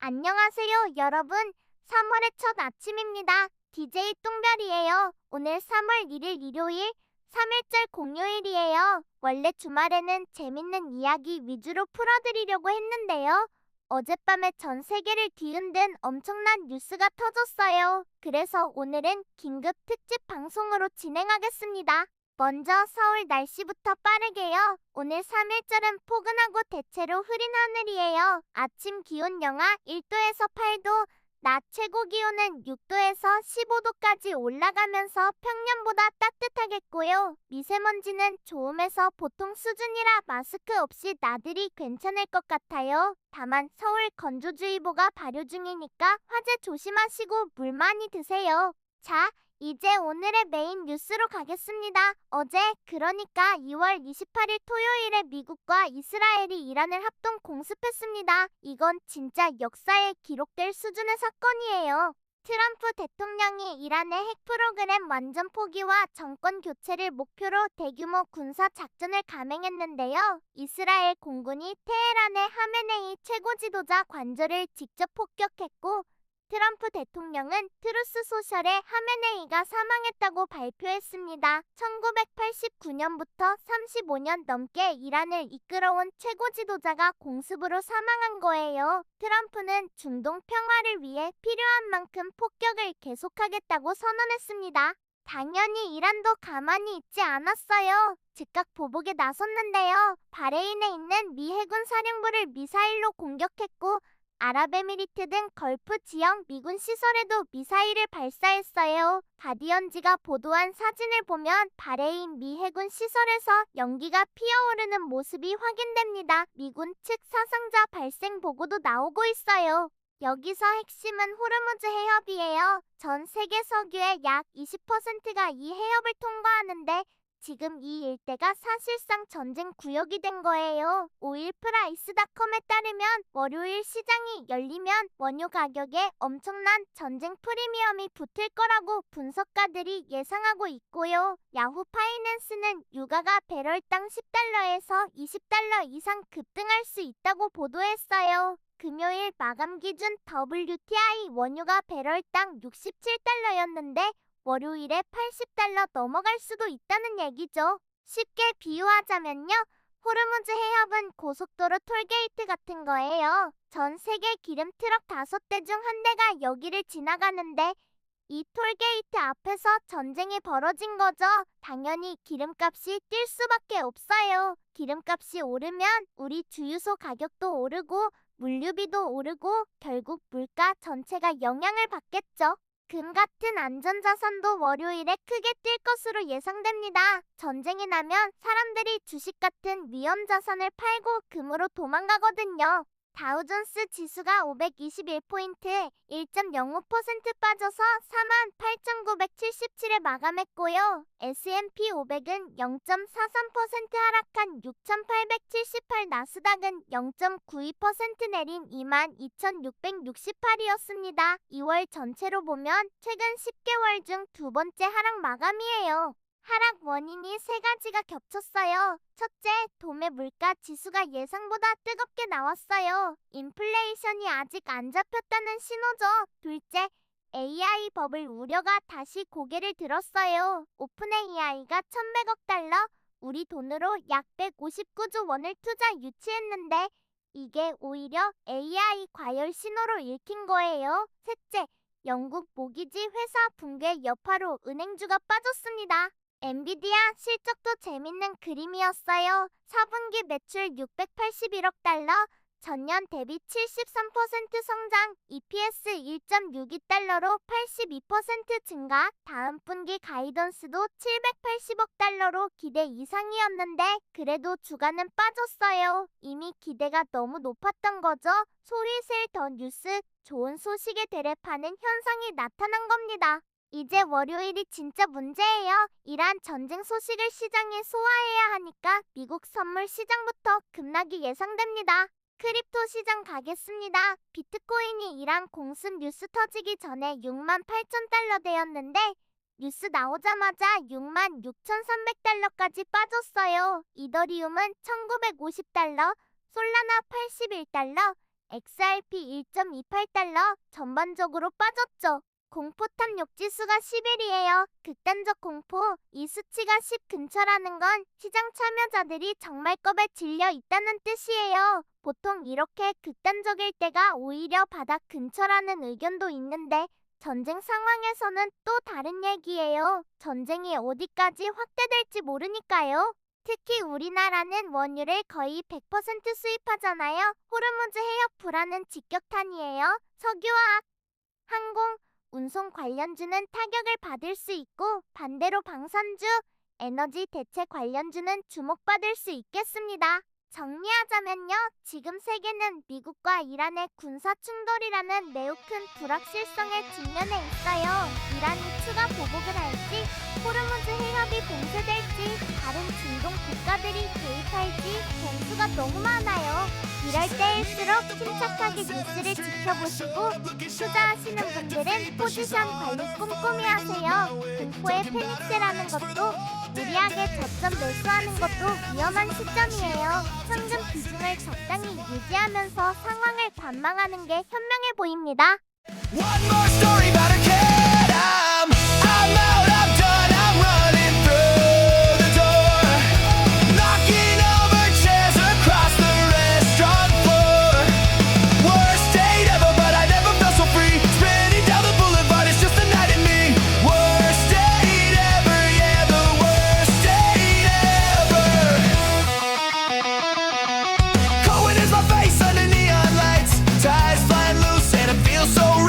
안녕하세요, 여러분. 3월의 첫 아침입니다. DJ 똥별이에요. 오늘 3월 1일 일요일, 3일절 공휴일이에요. 원래 주말에는 재밌는 이야기 위주로 풀어드리려고 했는데요. 어젯밤에 전 세계를 뒤흔든 엄청난 뉴스가 터졌어요. 그래서 오늘은 긴급 특집 방송으로 진행하겠습니다. 먼저 서울 날씨부터 빠르게요. 오늘 3일절은 포근하고 대체로 흐린 하늘이에요. 아침 기온 영하 1도에서 8도, 낮 최고 기온은 6도에서 15도까지 올라가면서 평년보다 따뜻하겠고요. 미세먼지는 좋음에서 보통 수준이라 마스크 없이 나들이 괜찮을 것 같아요. 다만 서울 건조주의보가 발효 중이니까 화재 조심하시고 물 많이 드세요. 자, 이제 오늘의 메인 뉴스로 가겠습니다. 어제, 그러니까 2월 28일 토요일에 미국과 이스라엘이 이란을 합동 공습했습니다. 이건 진짜 역사에 기록될 수준의 사건이에요. 트럼프 대통령이 이란의 핵 프로그램 완전 포기와 정권 교체를 목표로 대규모 군사 작전을 감행했는데요. 이스라엘 공군이 테헤란의 하메네이 최고 지도자 관저를 직접 폭격했고, 트럼프 대통령은 트루스 소셜에 하메네이가 사망했다고 발표했습니다. 1989년부터 35년 넘게 이란을 이끌어온 최고 지도자가 공습으로 사망한 거예요. 트럼프는 중동 평화를 위해 필요한 만큼 폭격을 계속하겠다고 선언했습니다. 당연히 이란도 가만히 있지 않았어요. 즉각 보복에 나섰는데요. 바레인에 있는 미 해군 사령부를 미사일로 공격했고, 아랍에미리트 등 걸프 지역 미군 시설에도 미사일을 발사했어요. 가디언지가 보도한 사진을 보면 바레인 미 해군 시설에서 연기가 피어오르는 모습이 확인됩니다. 미군 측 사상자 발생 보고도 나오고 있어요. 여기서 핵심은 호르무즈 해협이에요. 전 세계 석유의 약 20%가 이 해협을 통과하는데 지금 이 일대가 사실상 전쟁 구역이 된 거예요. 오일프라이스닷컴에 따르면 월요일 시장이 열리면 원유 가격에 엄청난 전쟁 프리미엄이 붙을 거라고 분석가들이 예상하고 있고요. 야후 파이낸스는 유가가 배럴당 10달러에서 20달러 이상 급등할 수 있다고 보도했어요. 금요일 마감 기준 WTI 원유가 배럴당 67달러였는데 월요일에 80달러 넘어갈 수도 있다는 얘기죠. 쉽게 비유하자면요. 호르무즈 해협은 고속도로 톨게이트 같은 거예요. 전 세계 기름 트럭 5대 중 한 대가 여기를 지나가는데 이 톨게이트 앞에서 전쟁이 벌어진 거죠. 당연히 기름값이 뛸 수밖에 없어요. 기름값이 오르면 우리 주유소 가격도 오르고 물류비도 오르고 결국 물가 전체가 영향을 받겠죠. 금 같은 안전자산도 월요일에 크게 뛸 것으로 예상됩니다. 전쟁이 나면 사람들이 주식 같은 위험자산을 팔고 금으로 도망가거든요. 다우존스 지수가 521포인트, 1.05% 빠져서 48,977에 마감했고요. S&P 500은 0.43% 하락한 6,878, 나스닥은 0.92% 내린 22,668이었습니다. 2월 전체로 보면 최근 10개월 중 두 번째 하락 마감이에요. 하락 원인이 세 가지가 겹쳤어요. 첫째, 도매 물가 지수가 예상보다 뜨겁게 나왔어요. 인플레이션이 아직 안 잡혔다는 신호죠. 둘째, AI 버블 우려가 다시 고개를 들었어요. 오픈 AI가 1,100억 달러, 우리 돈으로 약 159조 원을 투자 유치했는데 이게 오히려 AI 과열 신호로 읽힌 거예요. 셋째, 영국 모기지 회사 붕괴 여파로 은행주가 빠졌습니다. 엔비디아 실적도 재밌는 그림이었어요. 4분기 매출 681억 달러, 전년 대비 73% 성장, EPS 1.62달러로 82% 증가, 다음 분기 가이던스도 780억 달러로 기대 이상이었는데 그래도 주가는 빠졌어요. 이미 기대가 너무 높았던 거죠. 소리셀 더 뉴스, 좋은 소식에 대랩하는 현상이 나타난 겁니다. 이제 월요일이 진짜 문제예요. 이란 전쟁 소식을 시장에 소화해야 하니까 미국 선물 시장부터 급락이 예상됩니다. 크립토 시장 가겠습니다. 비트코인이 이란 공습 뉴스 터지기 전에 68,000달러대였는데 뉴스 나오자마자 66,300달러까지 빠졌어요. 이더리움은 1,950달러, 솔라나 81달러, XRP 1.28달러 전반적으로 빠졌죠. 공포탑 욕지수가 11이에요. 극단적 공포. 이 수치가 10 근처라는 건 시장 참여자들이 정말 겁에 질려 있다는 뜻이에요. 보통 이렇게 극단적일 때가 오히려 바닥 근처라는 의견도 있는데 전쟁 상황에서는 또 다른 얘기예요. 전쟁이 어디까지 확대될지 모르니까요. 특히 우리나라는 원유를 거의 100% 수입하잖아요. 호르무즈 해역 불안은 직격탄이에요. 석유화학, 항공, 운송 관련주는 타격을 받을 수 있고 반대로 방산주, 에너지 대체 관련주는 주목받을 수 있겠습니다. 정리하자면요. 지금 세계는 미국과 이란의 군사 충돌이라는 매우 큰 불확실성에 직면해 있어요. 이란이 추가 보복을 할지, 호르무즈 해협이 봉쇄될지, 다른 중동 국가들이 개입할지 변수가 너무 많아요. 이럴 때일수록 침착하게 뉴스를 지켜보시고 투자하시는 분들은 포지션 관리 꼼꼼히 하세요. 공포에 패닉세라는 것도 무리하게 저점 매수하는 것도 위험한 시점이에요. 현금 비중을 적당히 유지하면서 상황을 관망하는 게 현명해 보입니다. One more story about